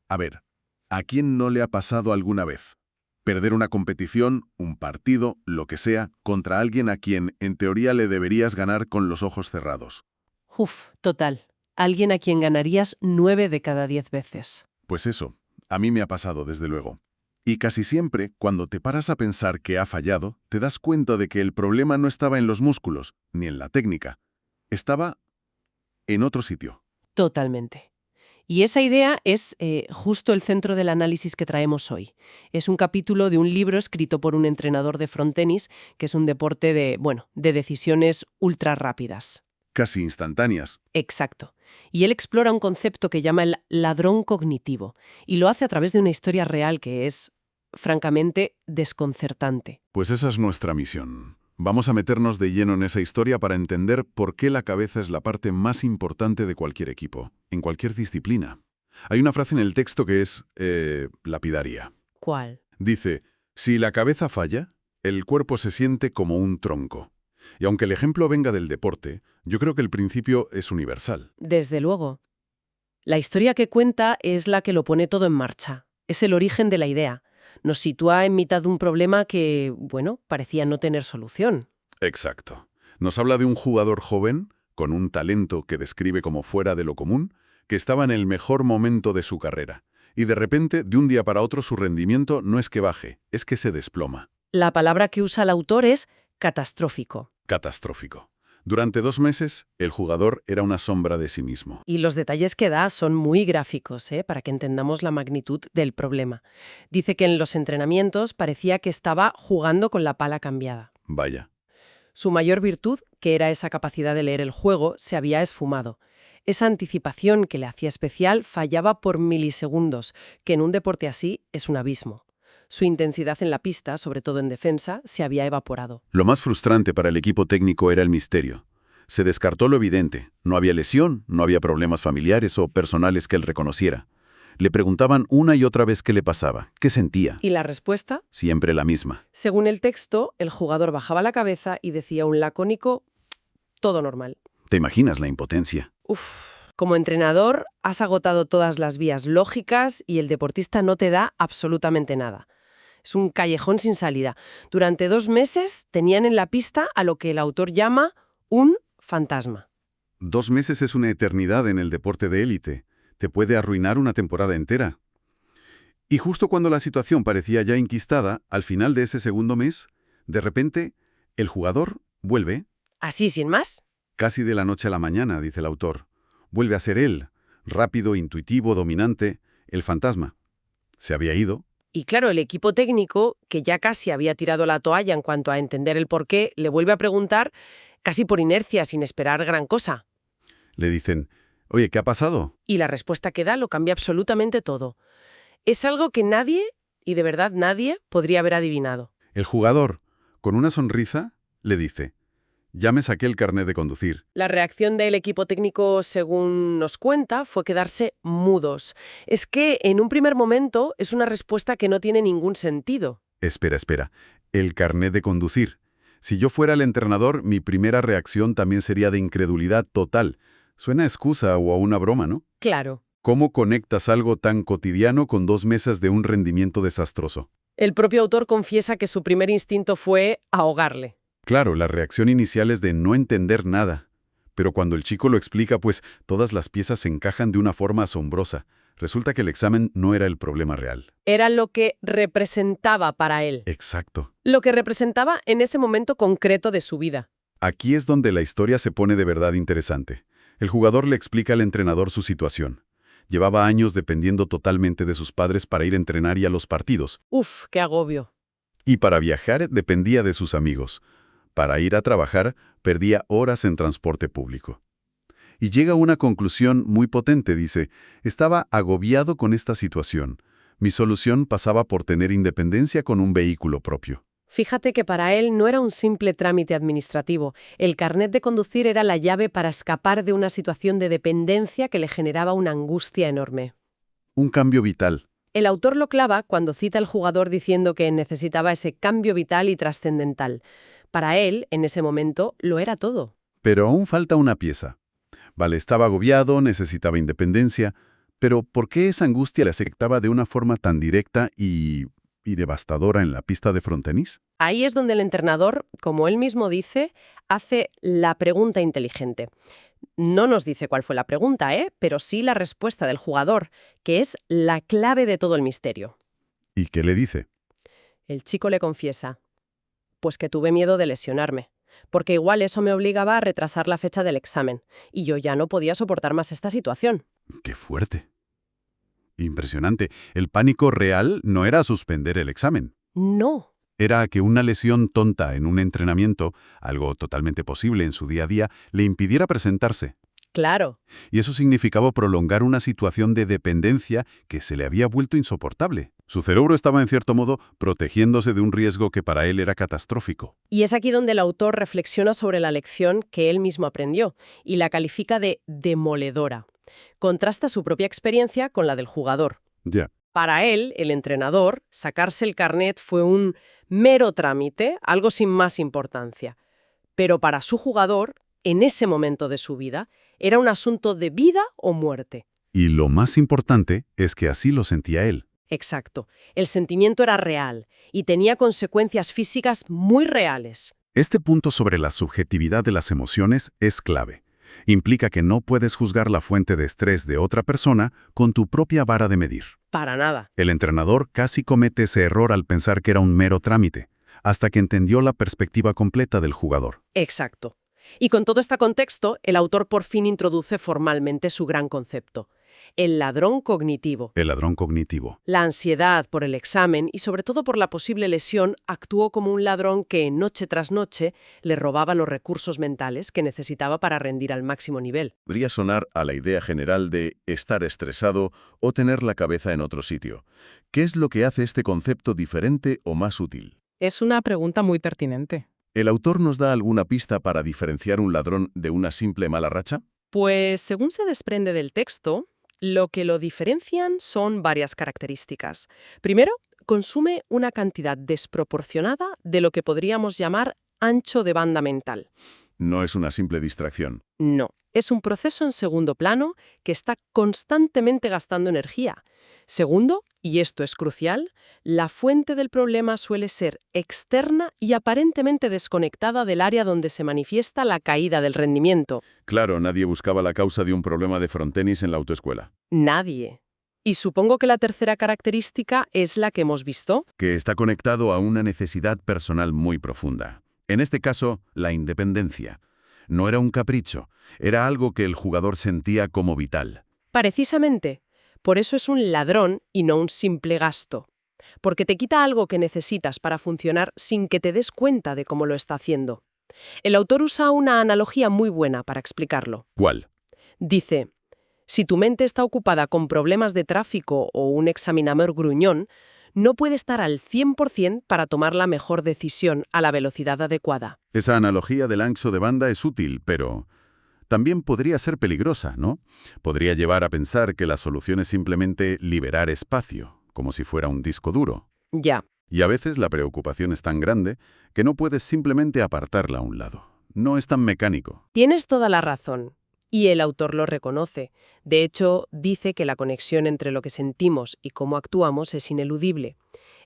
A ver, ¿a quién no le ha pasado alguna vez? Perder una competición, un partido, lo que sea, contra alguien a quien, en teoría, le deberías ganar con los ojos cerrados. Uf, total. Alguien a quien ganarías 9 de cada 10 veces. Pues eso, a mí me ha pasado, desde luego. Y casi siempre, cuando te paras a pensar que ha fallado, te das cuenta de que el problema no estaba en los músculos, ni en la técnica. Estaba en otro sitio. Totalmente. Y esa idea es justo el centro del análisis que traemos hoy. Es un capítulo de un libro escrito por un entrenador de frontenis, que es un deporte de decisiones ultra rápidas. Casi instantáneas. Exacto. Y él explora un concepto que llama el ladrón cognitivo, y lo hace a través de una historia real que es, francamente, desconcertante. Pues esa es nuestra misión. Vamos a meternos de lleno en esa historia para entender por qué la cabeza es la parte más importante de cualquier equipo, en cualquier disciplina. Hay una frase en el texto que es lapidaria. ¿Cuál? Dice, si la cabeza falla, el cuerpo se siente como un tronco. Y aunque el ejemplo venga del deporte, yo creo que el principio es universal. Desde luego. La historia que cuenta es la que lo pone todo en marcha. Es el origen de la idea. Nos sitúa en mitad de un problema que, parecía no tener solución. Exacto. Nos habla de un jugador joven, con un talento que describe como fuera de lo común, que estaba en el mejor momento de su carrera. Y de repente, de un día para otro, su rendimiento no es que baje, es que se desploma. La palabra que usa el autor es catastrófico. Catastrófico. Durante 2 meses, el jugador era una sombra de sí mismo. Y los detalles que da son muy gráficos, para que entendamos la magnitud del problema. Dice que en los entrenamientos parecía que estaba jugando con la pala cambiada. Vaya. Su mayor virtud, que era esa capacidad de leer el juego, se había esfumado. Esa anticipación que le hacía especial fallaba por milisegundos, que en un deporte así es un abismo. Su intensidad en la pista, sobre todo en defensa, se había evaporado. Lo más frustrante para el equipo técnico era el misterio. Se descartó lo evidente. No había lesión, no había problemas familiares o personales que él reconociera. Le preguntaban una y otra vez qué le pasaba, qué sentía. ¿Y la respuesta? Siempre la misma. Según el texto, el jugador bajaba la cabeza y decía un lacónico, todo normal. ¿Te imaginas la impotencia? Como entrenador, has agotado todas las vías lógicas y el deportista no te da absolutamente nada. Es un callejón sin salida. Durante 2 meses tenían en la pista a lo que el autor llama un fantasma. 2 meses es una eternidad en el deporte de élite. Te puede arruinar una temporada entera. Y justo cuando la situación parecía ya enquistada, al final de ese segundo mes, de repente, el jugador vuelve. ¿Así sin más? Casi de la noche a la mañana, dice el autor. Vuelve a ser él, rápido, intuitivo, dominante, el fantasma. Se había ido. Y claro, el equipo técnico, que ya casi había tirado la toalla en cuanto a entender el porqué, le vuelve a preguntar, casi por inercia, sin esperar gran cosa. Le dicen, oye, ¿qué ha pasado? Y la respuesta que da lo cambia absolutamente todo. Es algo que nadie, y de verdad nadie, podría haber adivinado. El jugador, con una sonrisa, le dice, ya me saqué el carnet de conducir. La reacción del equipo técnico, según nos cuenta, fue quedarse mudos. Es que, en un primer momento, es una respuesta que no tiene ningún sentido. Espera. El carnet de conducir. Si yo fuera el entrenador, mi primera reacción también sería de incredulidad total. Suena a excusa o a una broma, ¿no? Claro. ¿Cómo conectas algo tan cotidiano con 2 meses de un rendimiento desastroso? El propio autor confiesa que su primer instinto fue ahogarle. Claro, la reacción inicial es de no entender nada. Pero cuando el chico lo explica, pues todas las piezas se encajan de una forma asombrosa. Resulta que el examen no era el problema real. Era lo que representaba para él. Exacto. Lo que representaba en ese momento concreto de su vida. Aquí es donde la historia se pone de verdad interesante. El jugador le explica al entrenador su situación. Llevaba años dependiendo totalmente de sus padres para ir a entrenar y a los partidos. Qué agobio. Y para viajar dependía de sus amigos. Para ir a trabajar, perdía horas en transporte público. Y llega a una conclusión muy potente, dice, estaba agobiado con esta situación. Mi solución pasaba por tener independencia con un vehículo propio. Fíjate que para él no era un simple trámite administrativo. El carnet de conducir era la llave para escapar de una situación de dependencia que le generaba una angustia enorme. Un cambio vital. El autor lo clava cuando cita al jugador diciendo que necesitaba ese cambio vital y trascendental. Para él, en ese momento, lo era todo. Pero aún falta una pieza. Vale, estaba agobiado, necesitaba independencia, Pero ¿por qué esa angustia le afectaba de una forma tan directa y devastadora en la pista de frontenis? Ahí es donde el entrenador, como él mismo dice, hace la pregunta inteligente. No nos dice cuál fue la pregunta, pero sí la respuesta del jugador, que es la clave de todo el misterio. ¿Y qué le dice? El chico le confiesa, pues que tuve miedo de lesionarme, porque igual eso me obligaba a retrasar la fecha del examen, y yo ya no podía soportar más esta situación. ¡Qué fuerte! Impresionante. El pánico real no era suspender el examen. No. Era que una lesión tonta en un entrenamiento, algo totalmente posible en su día a día, le impidiera presentarse. Claro. Y eso significaba prolongar una situación de dependencia que se le había vuelto insoportable. Su cerebro estaba, en cierto modo, protegiéndose de un riesgo que para él era catastrófico. Y es aquí donde el autor reflexiona sobre la lección que él mismo aprendió y la califica de demoledora. Contrasta su propia experiencia con la del jugador. Ya. Para él, el entrenador, sacarse el carnet fue un mero trámite, algo sin más importancia. Pero para su jugador, en ese momento de su vida, era un asunto de vida o muerte. Y lo más importante es que así lo sentía él. Exacto. El sentimiento era real y tenía consecuencias físicas muy reales. Este punto sobre la subjetividad de las emociones es clave. Implica que no puedes juzgar la fuente de estrés de otra persona con tu propia vara de medir. Para nada. El entrenador casi comete ese error al pensar que era un mero trámite, hasta que entendió la perspectiva completa del jugador. Exacto. Y con todo este contexto, el autor por fin introduce formalmente su gran concepto, el ladrón cognitivo. El ladrón cognitivo. La ansiedad por el examen y sobre todo por la posible lesión actuó como un ladrón que noche tras noche le robaba los recursos mentales que necesitaba para rendir al máximo nivel. Podría sonar a la idea general de estar estresado o tener la cabeza en otro sitio. ¿Qué es lo que hace este concepto diferente o más útil? Es una pregunta muy pertinente. ¿El autor nos da alguna pista para diferenciar un ladrón de una simple mala racha? Pues, según se desprende del texto, lo que lo diferencian son varias características. Primero, consume una cantidad desproporcionada de lo que podríamos llamar ancho de banda mental. No es una simple distracción. No, es un proceso en segundo plano que está constantemente gastando energía. Segundo, y esto es crucial, la fuente del problema suele ser externa y aparentemente desconectada del área donde se manifiesta la caída del rendimiento. Claro, nadie buscaba la causa de un problema de frontenis en la autoescuela. Nadie. Y supongo que la tercera característica es la que hemos visto. Que está conectado a una necesidad personal muy profunda. En este caso, la independencia. No era un capricho, era algo que el jugador sentía como vital. Precisamente. Por eso es un ladrón y no un simple gasto. Porque te quita algo que necesitas para funcionar sin que te des cuenta de cómo lo está haciendo. El autor usa una analogía muy buena para explicarlo. ¿Cuál? Dice, si tu mente está ocupada con problemas de tráfico o un examinador gruñón, no puede estar al 100% para tomar la mejor decisión a la velocidad adecuada. Esa analogía del ancho de banda es útil, pero también podría ser peligrosa, ¿no? Podría llevar a pensar que la solución es simplemente liberar espacio, como si fuera un disco duro. Ya. Y a veces la preocupación es tan grande que no puedes simplemente apartarla a un lado. No es tan mecánico. Tienes toda la razón. Y el autor lo reconoce. De hecho, dice que la conexión entre lo que sentimos y cómo actuamos es ineludible.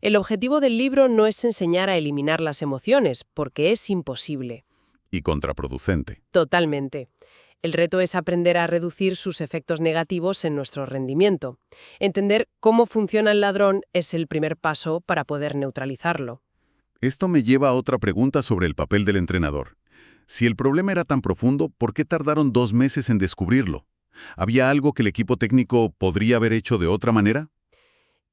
El objetivo del libro no es enseñar a eliminar las emociones, porque es imposible. Y contraproducente. Totalmente. El reto es aprender a reducir sus efectos negativos en nuestro rendimiento. Entender cómo funciona el ladrón es el primer paso para poder neutralizarlo. Esto me lleva a otra pregunta sobre el papel del entrenador. Si el problema era tan profundo, ¿por qué tardaron 2 meses en descubrirlo? ¿Había algo que el equipo técnico podría haber hecho de otra manera?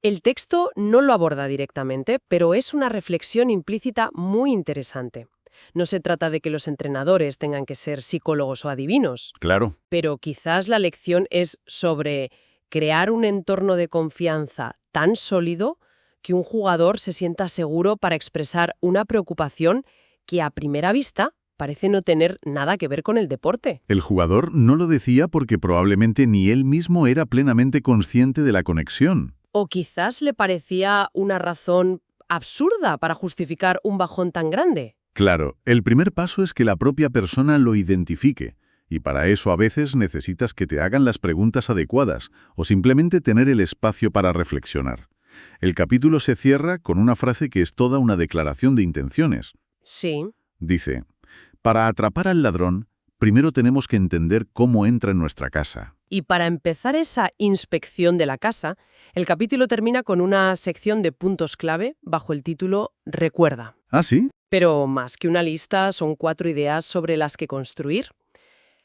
El texto no lo aborda directamente, pero es una reflexión implícita muy interesante. No se trata de que los entrenadores tengan que ser psicólogos o adivinos, Claro. pero quizás la lección es sobre crear un entorno de confianza tan sólido que un jugador se sienta seguro para expresar una preocupación que a primera vista parece no tener nada que ver con el deporte. El jugador no lo decía porque probablemente ni él mismo era plenamente consciente de la conexión. O quizás le parecía una razón absurda para justificar un bajón tan grande. Claro, el primer paso es que la propia persona lo identifique. Y para eso a veces necesitas que te hagan las preguntas adecuadas o simplemente tener el espacio para reflexionar. El capítulo se cierra con una frase que es toda una declaración de intenciones. Sí. Dice, para atrapar al ladrón, primero tenemos que entender cómo entra en nuestra casa. Y para empezar esa inspección de la casa, el capítulo termina con una sección de puntos clave bajo el título Recuerda. ¿Ah, sí? Pero más que una lista, son 4 ideas sobre las que construir.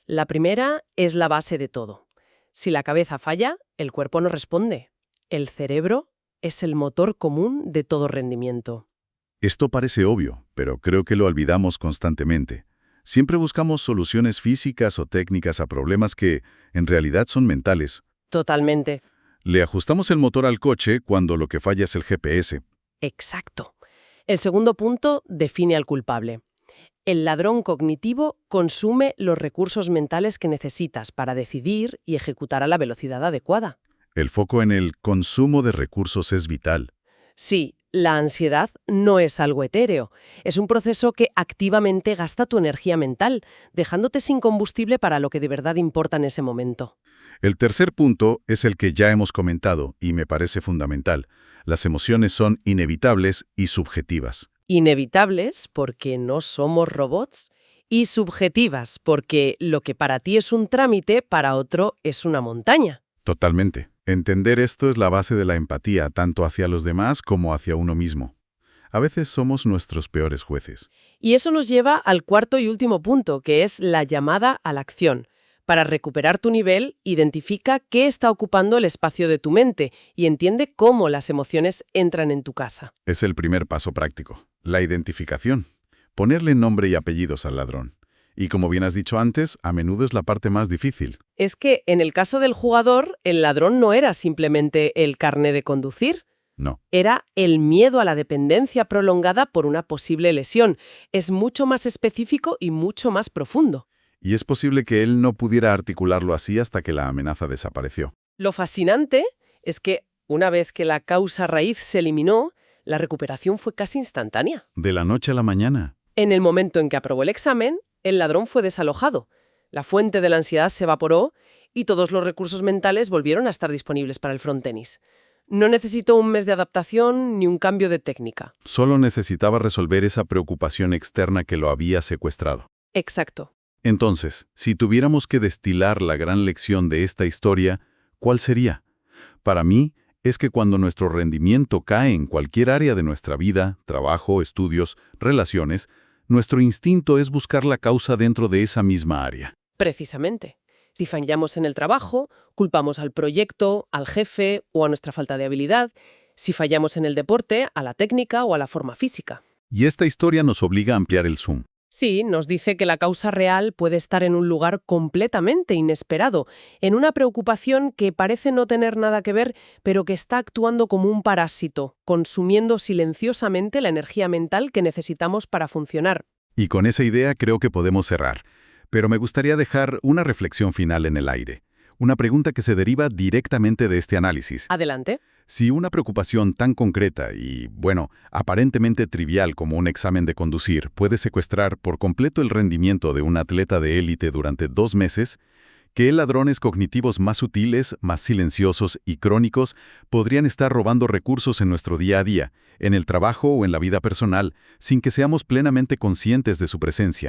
La primera es la base de todo. Si la cabeza falla, el cuerpo no responde. El cerebro es el motor común de todo rendimiento. Esto parece obvio, pero creo que lo olvidamos constantemente. Siempre buscamos soluciones físicas o técnicas a problemas que, en realidad, son mentales. Totalmente. Le ajustamos el motor al coche cuando lo que falla es el GPS. Exacto. El segundo punto define al culpable. El ladrón cognitivo consume los recursos mentales que necesitas para decidir y ejecutar a la velocidad adecuada. El foco en el consumo de recursos es vital. Sí, la ansiedad no es algo etéreo. Es un proceso que activamente gasta tu energía mental, dejándote sin combustible para lo que de verdad importa en ese momento. El tercer punto es el que ya hemos comentado y me parece fundamental. Las emociones son inevitables y subjetivas. Inevitables porque no somos robots y subjetivas porque lo que para ti es un trámite, para otro es una montaña. Totalmente. Entender esto es la base de la empatía, tanto hacia los demás como hacia uno mismo. A veces somos nuestros peores jueces. Y eso nos lleva al cuarto y último punto, que es la llamada a la acción. Para recuperar tu nivel, identifica qué está ocupando el espacio de tu mente y entiende cómo las emociones entran en tu casa. Es el primer paso práctico, la identificación. Ponerle nombre y apellidos al ladrón. Y como bien has dicho antes, a menudo es la parte más difícil. Es que, en el caso del jugador, el ladrón no era simplemente el carné de conducir. No. Era el miedo a la dependencia prolongada por una posible lesión. Es mucho más específico y mucho más profundo. Y es posible que él no pudiera articularlo así hasta que la amenaza desapareció. Lo fascinante es que, una vez que la causa raíz se eliminó, la recuperación fue casi instantánea. De la noche a la mañana. En el momento en que aprobó el examen, el ladrón fue desalojado. La fuente de la ansiedad se evaporó y todos los recursos mentales volvieron a estar disponibles para el frontenis. No necesitó un mes de adaptación ni un cambio de técnica. Solo necesitaba resolver esa preocupación externa que lo había secuestrado. Exacto. Entonces, si tuviéramos que destilar la gran lección de esta historia, ¿cuál sería? Para mí, es que cuando nuestro rendimiento cae en cualquier área de nuestra vida, trabajo, estudios, relaciones, nuestro instinto es buscar la causa dentro de esa misma área. Precisamente. Si fallamos en el trabajo, culpamos al proyecto, al jefe o a nuestra falta de habilidad. Si fallamos en el deporte, a la técnica o a la forma física. Y esta historia nos obliga a ampliar el zoom. Sí, nos dice que la causa real puede estar en un lugar completamente inesperado, en una preocupación que parece no tener nada que ver, pero que está actuando como un parásito, consumiendo silenciosamente la energía mental que necesitamos para funcionar. Y con esa idea creo que podemos cerrar. Pero me gustaría dejar una reflexión final en el aire. Una pregunta que se deriva directamente de este análisis. Adelante. Si una preocupación tan concreta y, bueno, aparentemente trivial como un examen de conducir puede secuestrar por completo el rendimiento de un atleta de élite durante 2 meses, ¿qué ladrones cognitivos más sutiles, más silenciosos y crónicos podrían estar robando recursos en nuestro día a día, en el trabajo o en la vida personal, sin que seamos plenamente conscientes de su presencia?